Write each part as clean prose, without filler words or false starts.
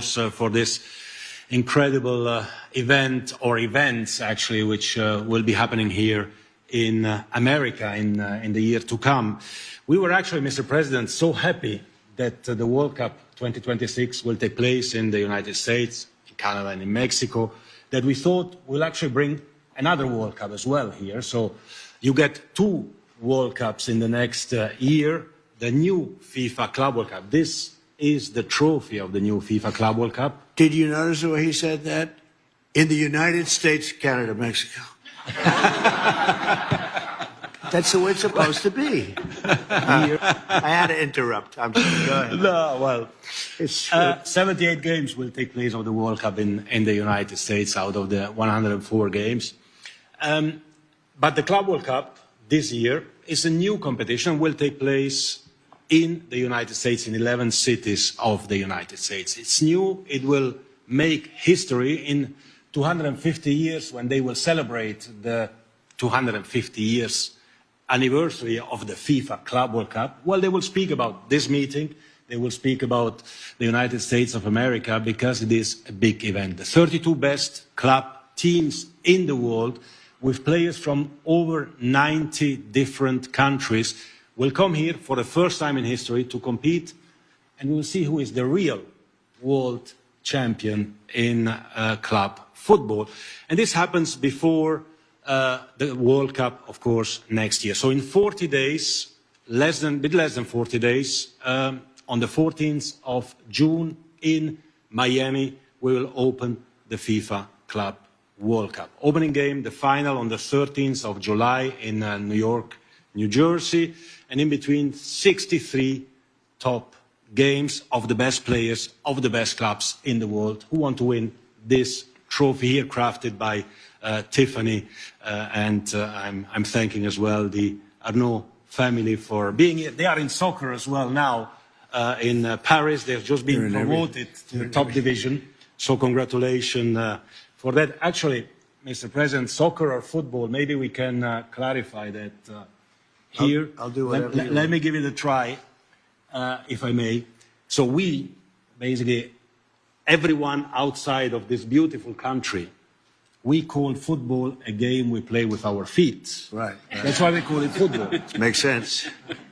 For this incredible event, or events actually, which will be happening here in America in the year to come. We were actually, Mr. President, so happy that the World Cup 2026 will take place in the United States, in Canada and in Mexico, that we thought we'll actually bring another World Cup as well here. So you get two World Cups in the next year, the new FIFA Club World Cup. This is the trophy of the new FIFA Club World Cup. Did you notice the way he said that? In the United States, Canada, Mexico. That's the way it's supposed to be. I had to interrupt. I'm sorry. Go ahead. No, well, 78 games will take place of the World Cup in the United States out of the 104 games. But the Club World Cup this year is a new competition, will take place in the United States, in 11 cities of the United States. It's new. It will make history in 250 years when they will celebrate the 250 years anniversary of the FIFA Club World Cup. Well, they will speak about this meeting. They will speak about the United States of America because it is a big event. The 32 best club teams in the world, with players from over 90 different countries, will come here for the first time in history to compete, and we will see who is the real world champion in club football. And this happens before the World Cup, of course, next year. So in 40 days, a bit less than 40 days, on the 14th of June in Miami, we will open the FIFA Club World Cup. Opening game, the final on the 13th of July in New York, New Jersey, and in between 63 top games of the best players, of the best clubs in the world who want to win this trophy here, crafted by Tiffany. And I'm thanking as well the Arnaud family for being here. They are in soccer as well now in Paris. They've just been promoted to the top division. So congratulations for that. Actually, Mr. President, soccer or football, maybe we can clarify that here. I'll do whatever you want. Let me give it a try, if I may. So we, basically, everyone outside of this beautiful country, we call football a game we play with our feet. Right. That's why we call it football. Makes sense.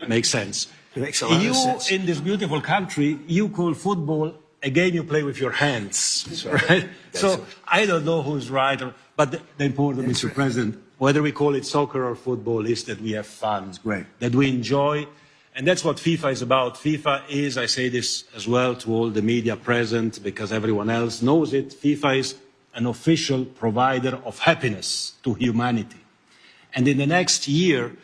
Makes sense. It makes a lot of sense. You, in this beautiful country, you call football a game you play with your hands. That's right? So right. I don't know who's right, but the important, Mr. President, whether we call it soccer or football, is that we have fun, that we enjoy, and that's what FIFA is about. FIFA is, I say this as well to all the media present, because everyone else knows it, FIFA is an official provider of happiness to humanity. And in the next year,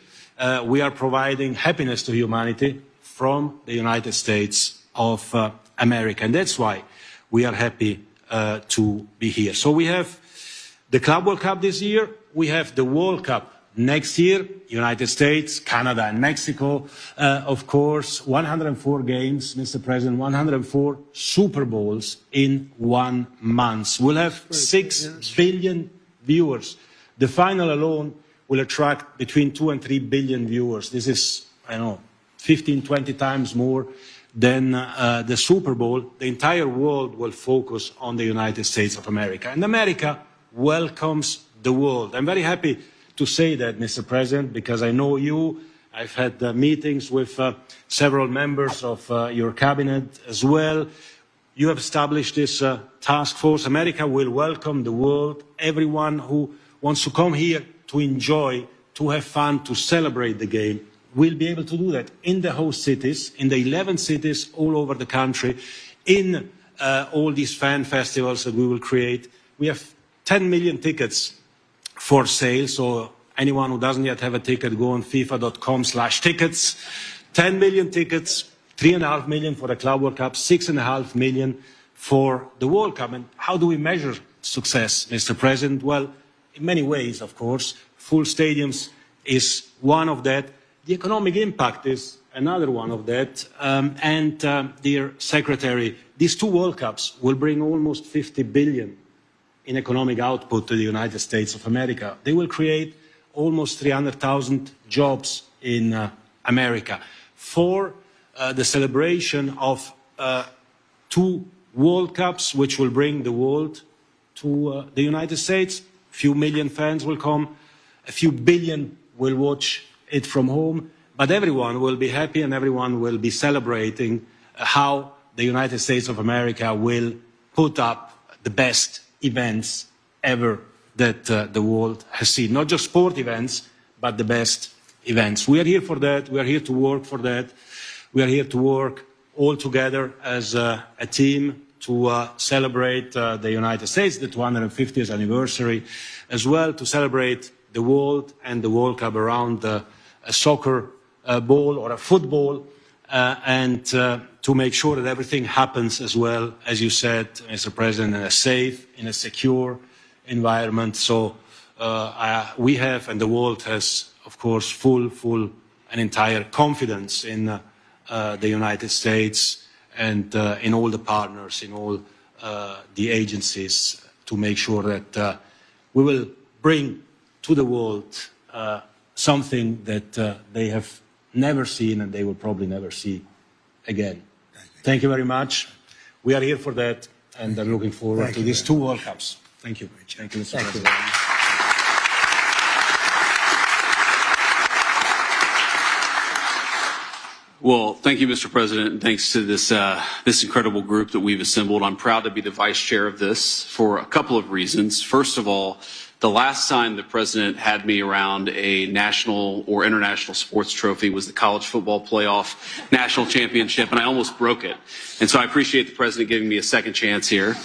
we are providing happiness to humanity from the United States of America. And that's why we are happy to be here. So we have the Club World Cup this year. We have the World Cup next year, United States, Canada and Mexico. Of course, 104 games, Mr. President, 104 Super Bowls in 1 month. We'll have 6 billion viewers. The final alone will attract between 2 and 3 billion viewers. This is, 15, 20 times more than the Super Bowl. The entire world will focus on the United States of America. And America welcomes the world. I'm very happy to say that, Mr. President, because I know you. I've had meetings with several members of your cabinet as well. You have established this task force. America will welcome the world, everyone who wants to come here to enjoy, to have fun, to celebrate the game. We'll be able to do that in the host cities, in the 11 cities all over the country, in all these fan festivals that we will create. We have 10 million tickets for sale, so anyone who doesn't yet have a ticket, go on FIFA.com/tickets. 10 million tickets, 3.5 million for the Club World Cup, 6.5 million for the World Cup. And how do we measure success, Mr. President? Well, in many ways, of course. Full stadiums is one of that. The economic impact is another one of that. Dear Secretary, these two World Cups will bring almost 50 billion in economic output to the United States of America. They will create almost 300,000 jobs in America. For the celebration of 2 World Cups, which will bring the world to the United States. A few million fans will come, a few billion will watch it from home, but everyone will be happy and everyone will be celebrating how the United States of America will put up the best events ever that the world has seen. Not just sport events, but the best events. We are here for that. We are here to work for that. We are here to work all together as a team to celebrate the United States, the 250th anniversary, as well to celebrate the world and the World Cup around a soccer ball or a football, and to make sure that everything happens as well, as you said, Mr. President, in a safe, in a secure environment. So we have, and the world has, of course, full and entire confidence in the United States and in all the partners, in all the agencies, to make sure that we will bring to the world something that they have never seen and they will probably never see again. Thank you very much. We are here for that, and I'm looking forward to these 2 World Cups. Thank you. Thank you, Mr. President. Well, thank you, Mr. President, and thanks to this incredible group that we've assembled. I'm proud to be the vice chair of this for a couple of reasons. First of all, the last time the president had me around a national or international sports trophy was the college football playoff national championship, and I almost broke it. And so I appreciate the president giving me a second chance here.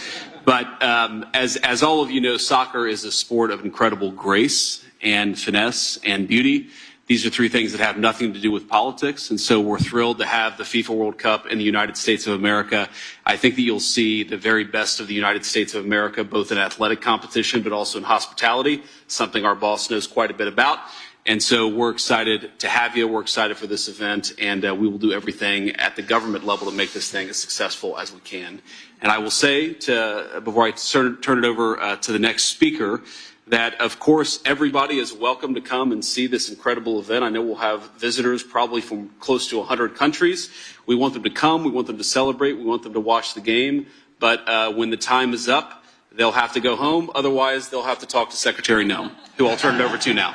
But as all of you know, soccer is a sport of incredible grace and finesse and beauty. These are 3 things that have nothing to do with politics, and so we're thrilled to have the FIFA World Cup in the United States of America. I think that you'll see the very best of the United States of America, both in athletic competition, but also in hospitality, something our boss knows quite a bit about. And so we're excited to have you. We're excited for this event, and we will do everything at the government level to make this thing as successful as we can. And I will say, before I turn it over to the next speaker, that, of course, everybody is welcome to come and see this incredible event. I know we'll have visitors probably from close to 100 countries. We want them to come. We want them to celebrate. We want them to watch the game. But when the time is up, they'll have to go home. Otherwise, they'll have to talk to Secretary Noem, who I'll turn it over to now.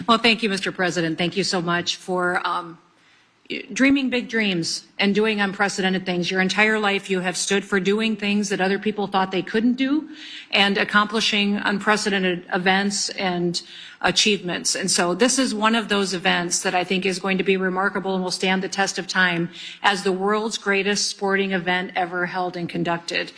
Well, thank you, Mr. President. Thank you so much for dreaming big dreams and doing unprecedented things. Your entire life you have stood for doing things that other people thought they couldn't do and accomplishing unprecedented events and achievements. And so this is one of those events that I think is going to be remarkable and will stand the test of time as the world's greatest sporting event ever held and conducted.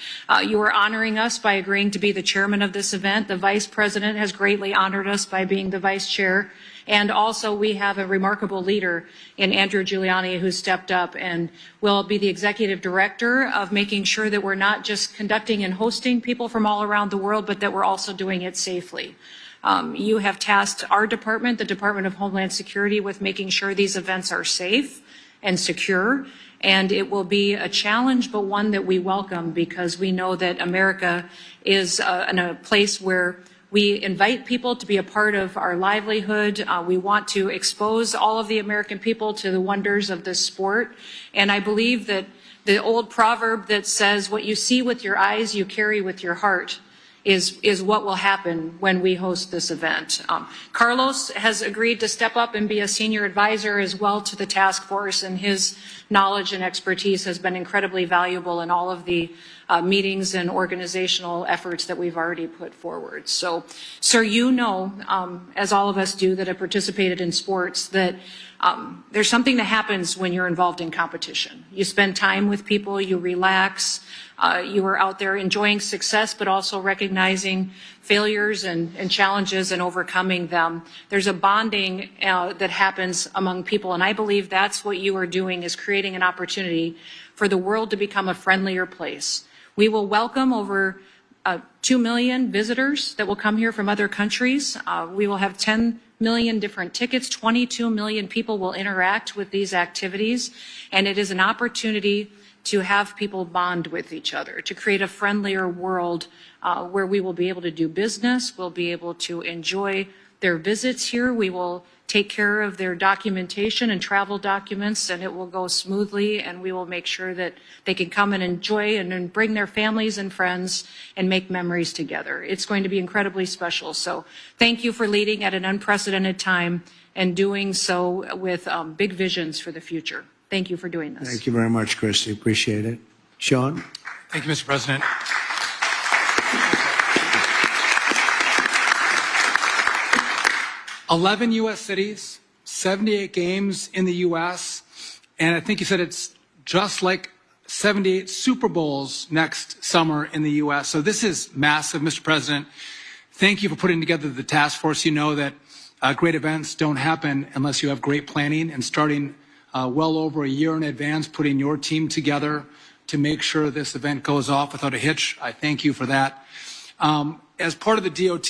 You are honoring us by agreeing to be the chairman of this event. The vice president has greatly honored us by being the vice chair. And also we have a remarkable leader in Andrew Giuliani who stepped up and will be the executive director of making sure that we're not just conducting and hosting people from all around the world, but that we're also doing it safely. You have tasked our department, the Department of Homeland Security, with making sure these events are safe and secure. And it will be a challenge, but one that we welcome because we know that America is in a place where we invite people to be a part of our livelihood. We want to expose all of the American people to the wonders of this sport. And I believe that the old proverb that says, what you see with your eyes, you carry with your heart, is what will happen when we host this event. Carlos has agreed to step up and be a senior advisor as well to the task force, and his knowledge and expertise has been incredibly valuable in all of the meetings and organizational efforts that we've already put forward. So, sir, you know, as all of us do that have participated in sports, that there's something that happens when you're involved in competition. You spend time with people, you relax, you are out there enjoying success, but also recognizing failures and challenges and overcoming them. There's a bonding that happens among people, and I believe that's what you are doing, is creating an opportunity for the world to become a friendlier place. We will welcome over 2 million visitors that will come here from other countries. We will have 10 million different tickets. 22 million people will interact with these activities, and it is an opportunity to have people bond with each other, to create a friendlier world where we will be able to do business, we'll be able to enjoy their visits here. We will take care of their documentation and travel documents, and it will go smoothly, and we will make sure that they can come and enjoy and then bring their families and friends and make memories together. It's going to be incredibly special. So thank you for leading at an unprecedented time and doing so with big visions for the future. Thank you for doing this. Thank you very much, Christy. Appreciate it. Sean? Thank you, Mr. President. "11 U.S. cities, 78 games in the U.S., and I think you said it's just like 78 Super Bowls next summer in the U.S. So this is massive, Mr. President. Thank you for putting together the task force. You know that great events don't happen unless you have great planning, and starting well over a year in advance, putting your team together to make sure this event goes off without a hitch. I thank you for that. As part of the DOT,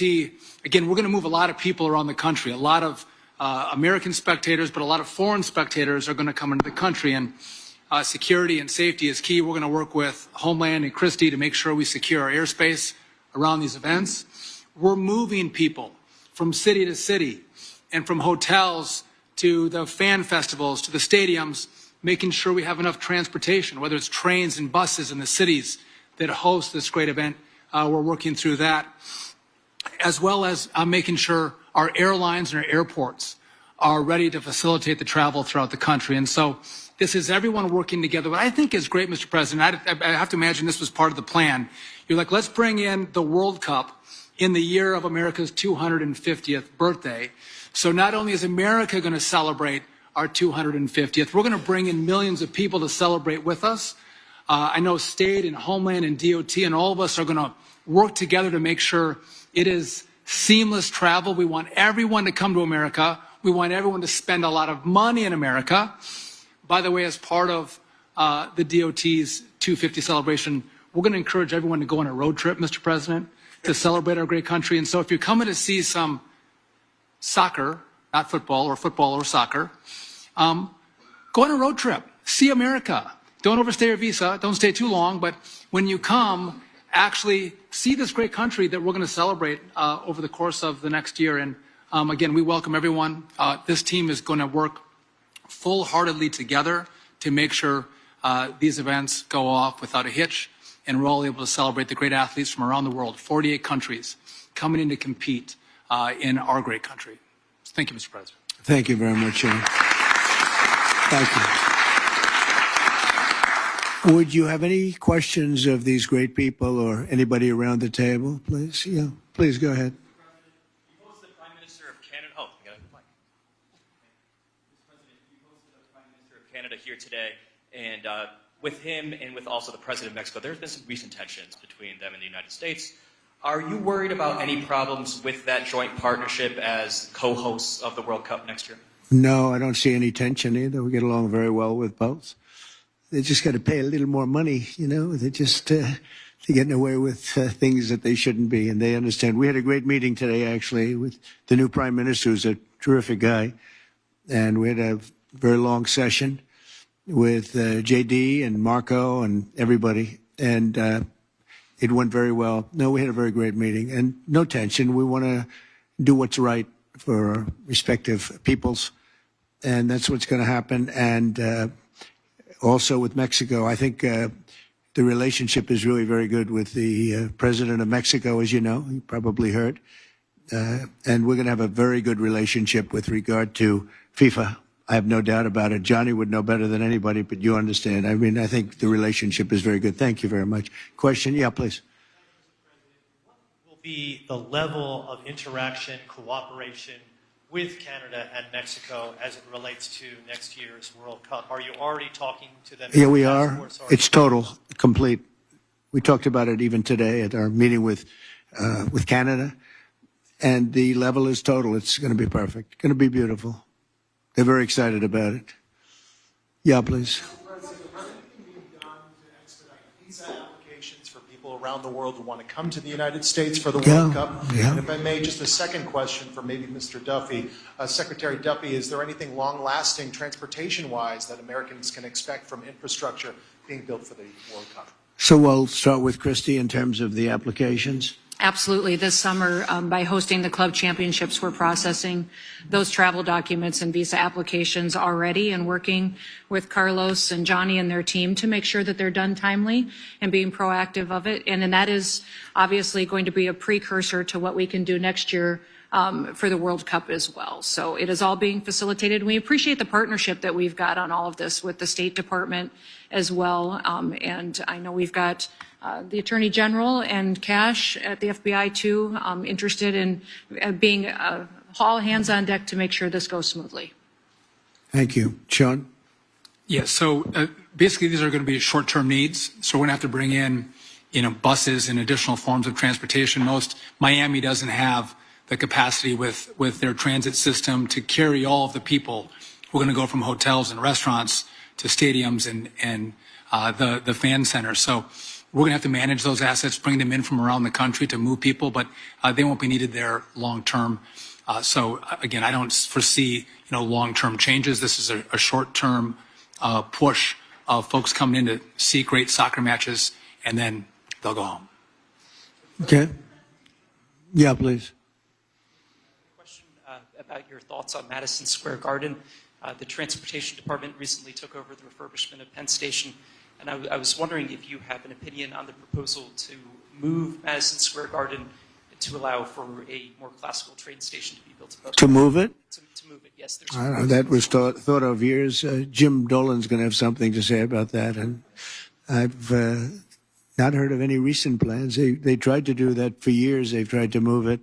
again, we're going to move a lot of people around the country. A lot of American spectators, but a lot of foreign spectators are going to come into the country, and security and safety is key. We're going to work with Homeland and Christie to make sure we secure our airspace around these events. We're moving people from city to city and from hotels to the fan festivals to the stadiums, making sure we have enough transportation, whether it's trains and buses in the cities that host this great event. We're working through that, as well as making sure our airlines and our airports are ready to facilitate the travel throughout the country. And so this is everyone working together. What I think is great, Mr. President, I have to imagine this was part of the plan. You're like, let's bring in the World Cup in the year of America's 250th birthday. So not only is America going to celebrate our 250th, we're going to bring in millions of people to celebrate with us. I know State and Homeland and DOT and all of us are going to work together to make sure it is seamless travel. We want everyone to come to America. We want everyone to spend a lot of money in America. By the way, as part of the DOT's 250 celebration, we're going to encourage everyone to go on a road trip, Mr. President, to celebrate our great country. And so if you're coming to see some soccer, not football or soccer, go on a road trip. See America. Don't overstay your visa. Don't stay too long. But when you come, actually see this great country that we're going to celebrate over the course of the next year. And again, we welcome everyone. This team is going to work full-heartedly together to make sure these events go off without a hitch, and we're all able to celebrate the great athletes from around the world, 48 countries coming in to compete in our great country. So thank you, Mr. President. Thank you very much, Sean. Thank you. Would you have any questions of these great people or anybody around the table, please? Yeah, please go ahead. You hosted the Prime Minister of Canada. Oh, you got a mic. Mr. President, you hosted the Prime Minister of Canada here today, and with him and with also the President of Mexico, there's been some recent tensions between them and the United States. Are you worried about any problems with that joint partnership as co-hosts of the World Cup next year? No, I don't see any tension either. We get along very well with both. They just got to pay a little more money, you know. They're just they're getting away with things that they shouldn't be, and they understand. We had a great meeting today, actually, with the new Prime Minister, who's a terrific guy, and we had a very long session with JD and Marco and everybody, and it went very well. No, we had a very great meeting, and no tension. We want to do what's right for our respective peoples, and that's what's going to happen. And also with Mexico, I think the relationship is really very good with the president of Mexico, as you know, you probably heard. And we're going to have a very good relationship with regard to FIFA. I have no doubt about it. Johnny would know better than anybody, but you understand. I mean, I think the relationship is very good. Thank you very much. Question? Yeah, please. What will be the level of interaction, cooperation with Canada and Mexico as it relates to next year's World Cup? Are you already talking to them? Yeah, we are. It's total, complete. We talked about it even today at our meeting with Canada, and the level is total. It's going to be perfect. Going to be beautiful. They're very excited about it. Yeah, please. For people around the world who want to come to the United States for the World Cup. Yeah. And if I may, just a second question for maybe Mr. Duffy. Secretary Duffy, is there anything long-lasting transportation-wise that Americans can expect from infrastructure being built for the World Cup? So we'll start with Christy in terms of the applications. Absolutely. This summer, by hosting the club championships, we're processing those travel documents and visa applications already and working with Carlos and Johnny and their team to make sure that they're done timely and being proactive of it. And then that is obviously going to be a precursor to what we can do next year for the World Cup as well. So it is all being facilitated. We appreciate the partnership that we've got on all of this with the State Department as well. And I know we've got the Attorney General and Cash at the FBI too, interested in being all hands on deck to make sure this goes smoothly. Thank you. Sean? Yeah, so basically these are going to be short-term needs. So we're going to have to bring in, buses and additional forms of transportation. Miami doesn't have the capacity with their transit system to carry all of the people who are going to go from hotels and restaurants to stadiums and the fan center. So we're going to have to manage those assets, bring them in from around the country to move people, but they won't be needed there long term. So again, I don't foresee long-term changes. This is a short-term push of folks coming in to see great soccer matches, and then they'll go home. Okay. Yeah, please. Question about your thoughts on Madison Square Garden. The Transportation Department recently took over the refurbishment of Penn Station, and I was wondering if you have an opinion on the proposal to move Madison Square Garden to allow for a more classical train station to be built above. To move it? To move it, yes. That was thought of years. Jim Dolan's going to have something to say about that, and I've not heard of any recent plans. They tried to do that for years. They've tried to move it,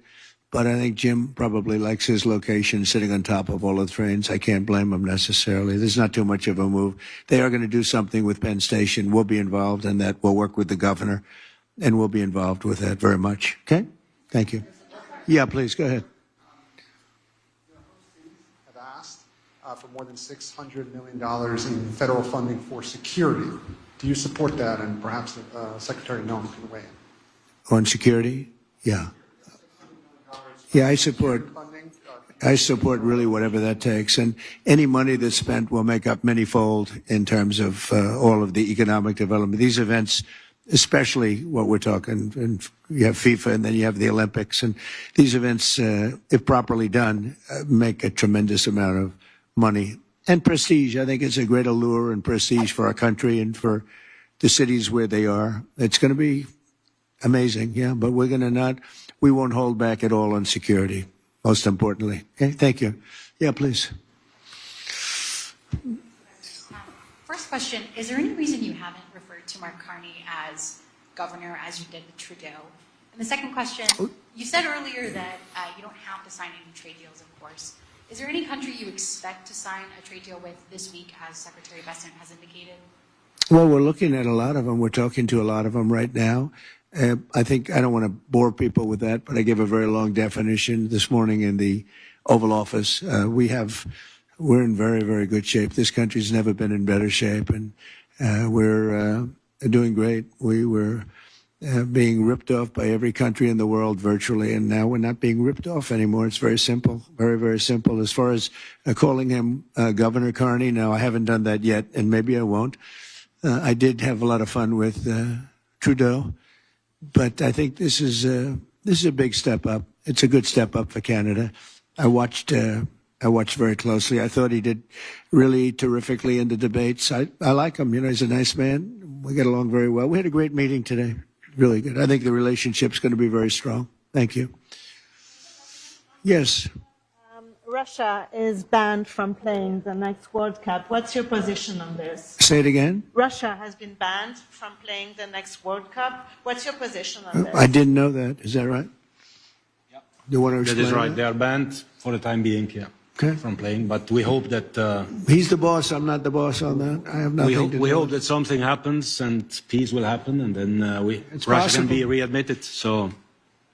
but I think Jim probably likes his location sitting on top of all the trains. I can't blame him necessarily. There's not too much of a move. They are going to do something with Penn Station. We'll be involved in that. We'll work with the governor, and we'll be involved with that very much. Okay? Thank you. Yeah, please, go ahead. Have asked for more than $600 million in federal funding for security. Do you support that? And perhaps Secretary Noem can weigh in. On security? Yeah. Yeah, I support really whatever that takes. And any money that's spent will make up many-fold in terms of all of the economic development. These events, especially what we're talking, and you have FIFA and then you have the Olympics, and these events, if properly done, make a tremendous amount of money. And prestige. I think it's a great allure and prestige for our country and for the cities where they are. It's going to be amazing, yeah, but we won't hold back at all on security, most importantly. Okay, thank you. Yeah, please. First question, is there any reason you haven't referred to Mark Carney as governor as you did with Trudeau? And the second question, you said earlier that you don't have to sign any trade deals, of course. Is there any country you expect to sign a trade deal with this week, as Secretary Bessent has indicated? Well, we're looking at a lot of them. We're talking to a lot of them right now. I think I don't want to bore people with that, but I gave a very long definition this morning in the Oval Office. We're in very, very good shape. This country's never been in better shape, and we're doing great. We were being ripped off by every country in the world virtually, and now we're not being ripped off anymore. It's very simple, very, very simple. As far as calling him Governor Carney, no, I haven't done that yet, and maybe I won't. I did have a lot of fun with Trudeau, but I think this is a big step up. It's a good step up for Canada. I watched very closely. I thought he did really terrifically in the debates. I like him. He's a nice man. We get along very well. We had a great meeting today. Really good. I think the relationship's going to be very strong. Thank you. Yes. Russia is banned from playing the next World Cup. What's your position on this? Say it again. Russia has been banned from playing the next World Cup. What's your position on this? I didn't know that. Is that right? Yeah. You want to explain? That is right. They are banned for the time being, yeah. Okay. From playing, but we hope that he's the boss. I'm not the boss on that. I have nothing to do. We hope that something happens and peace will happen, and then Russia can be readmitted. So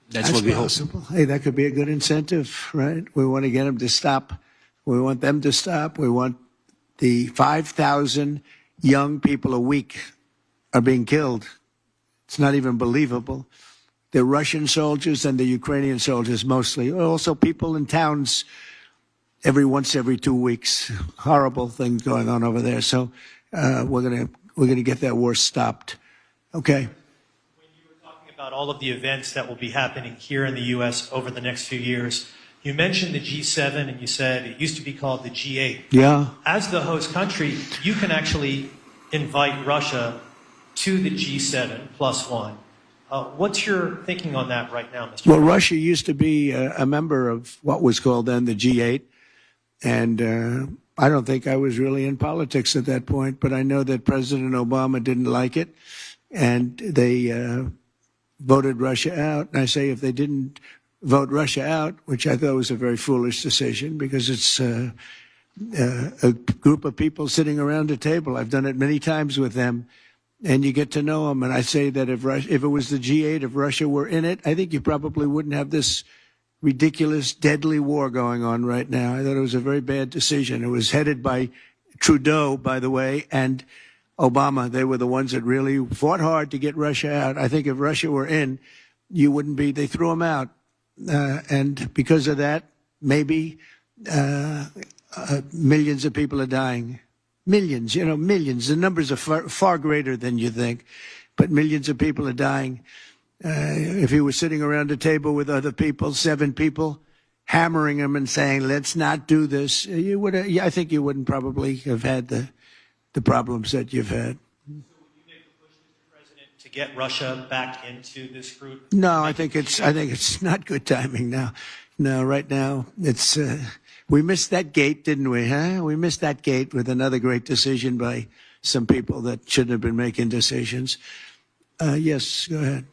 that's what we possible. hope. Hey, that could be a good incentive, right? We want to get them to stop. We want them to stop. We want the 5,000 young people a week are being killed. It's not even believable. The Russian soldiers and the Ukrainian soldiers mostly, also people in towns. Every 2 weeks, horrible things going on over there. So we're gonna get that war stopped. Okay. When you were talking about about all of the events that will be happening here in the U.S. over the next few years. You mentioned the G7, and you said it used to be called the G8. Yeah. As the host country, you can actually invite Russia to the G7 plus one. What's your thinking on that right now, Mr. Well, President? Russia used to be a member of what was called then the G8, and I don't think I was really in politics at that point, but I know that President Obama didn't like it, and they voted Russia out. And I say if they didn't vote Russia out, which I thought was a very foolish decision, because it's a group of people sitting around a table. I've done it many times with them, and you get to know them. And I say that if it was the G8, if Russia were in it, I think you probably wouldn't have this ridiculous, deadly war going on right now. I thought it was a very bad decision. It was headed by Trudeau, by the way, and Obama. They were the ones that really fought hard to get Russia out. I think if Russia were in, you wouldn't be. They threw them out. And because of that, maybe millions of people are dying. Millions, millions. The numbers are far greater than you think, but millions of people are dying. If he was sitting around a table with other people, 7 people, hammering him and saying, let's not do this, you would. I think you wouldn't probably have had the problems that you've had. So would you make a push, Mr. President, to get Russia back into this group? No, I think it's not good timing now. No, right now it's we missed that gate, didn't we? Huh? We missed that gate with another great decision by some people that shouldn't have been making decisions. Yes, go ahead.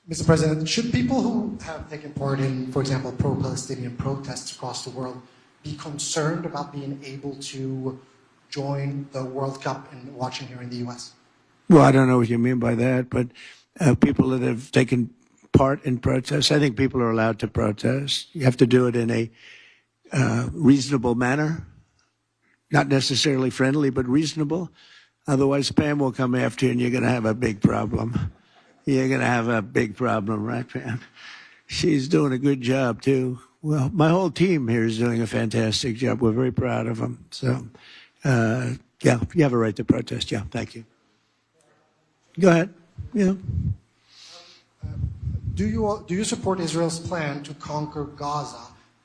Mr. President, should people who have taken part in, for example, pro-Palestinian protests across the world be concerned about being able to join the World Cup and watching here in the U.S.? Well, I don't know what you mean by that, but people that have taken part in protests, I think people are allowed to protest. You have to do it in a reasonable manner, not necessarily friendly, but reasonable. Otherwise, Pam will come after you and you're going to have a big problem. You're going to have a big problem, right, Pam? She's doing a good job, too. Well, my whole team here is doing a fantastic job. We're very proud of them. So, yeah, you have a right to protest. Yeah, thank you. Go ahead. Yeah. Do you support Israel's plan to conquer Gaza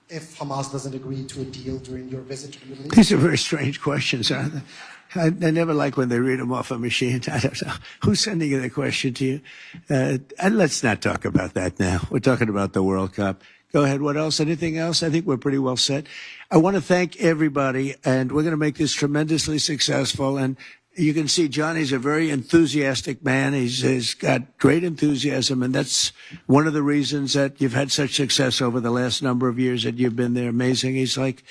if Hamas doesn't agree to a deal during your visit to the Middle East? These are very strange questions, aren't they? I never like when they read them off a machine. I don't know. Who's sending the question to you? And let's not talk about that now. We're talking about the World Cup. Go ahead. What else? Anything else? I think we're pretty well set. I want to thank everybody, and we're going to make this tremendously successful. And you can see Johnny's a very enthusiastic man. He's got great enthusiasm, and that's one of the reasons that you've had such success over the last number of years that you've been there. Amazing. He's like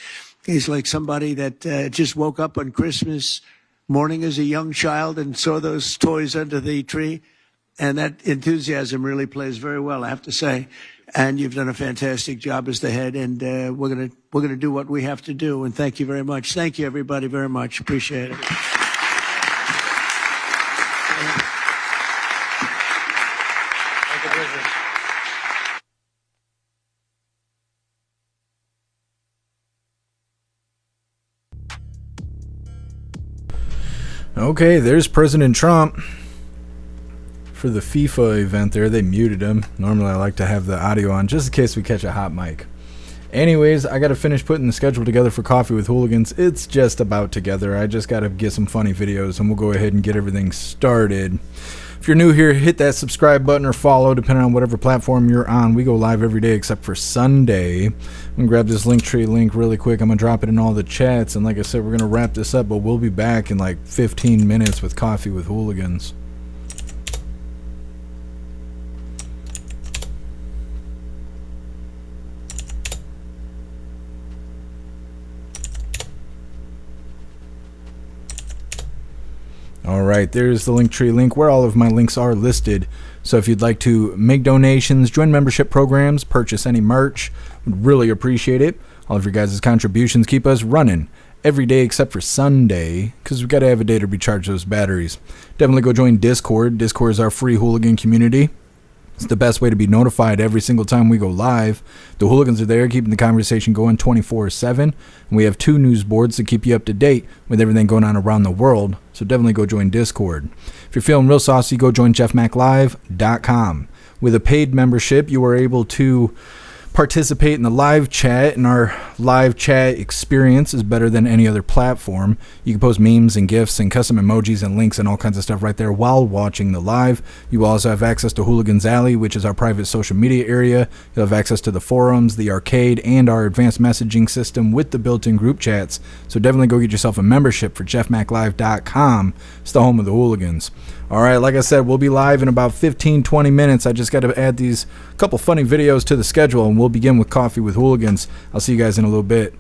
somebody that just woke up on Christmas morning as a young child and saw those toys under the tree. And that enthusiasm really plays very well, I have to say. And you've done a fantastic job as the head. And we're gonna do what we have to do. And thank you very much. Thank you, everybody, very much. Appreciate it. Okay, there's President Trump. For the FIFA event there, they muted him. Normally I like to have the audio on just in case we catch a hot mic. Anyways, I got to finish putting the schedule together for Coffee with Hooligans. It's just about together. I just got to get some funny videos and we'll go ahead and get everything started. If you're new here, hit that subscribe button or follow, depending on whatever platform you're on. We go live every day except for Sunday. I'm going to grab this Linktree link really quick. I'm going to drop it in all the chats. And like I said, we're going to wrap this up, but we'll be back in like 15 minutes with Coffee with Hooligans. Alright, there's the Linktree link where all of my links are listed. So if you'd like to make donations, join membership programs, purchase any merch, would really appreciate it. All of your guys' contributions keep us running every day except for Sunday, because we've got to have a day to recharge those batteries. Definitely go join Discord. Discord is our free hooligan community. It's the best way to be notified every single time we go live. The Hooligans are there keeping the conversation going 24/7. And we have 2 news boards to keep you up to date with everything going on around the world. So definitely go join Discord. If you're feeling real saucy, go join jeffmaclive.com. With a paid membership, you are able to participate in the live chat, and our live chat experience is better than any other platform. You can post memes and gifs and custom emojis and links and all kinds of stuff right there while watching the live. You also have access to Hooligans Alley, which is our private social media area. You'll have access to the forums, the arcade, and our advanced messaging system with the built-in group chats. So definitely go get yourself a membership for jeffmaclive.com. It's the home of the Hooligans. All right, like I said, we'll be live in about 15-20 minutes. I just got to add these couple funny videos to the schedule, and we'll begin with Coffee with Hooligans. I'll see you guys in a little bit.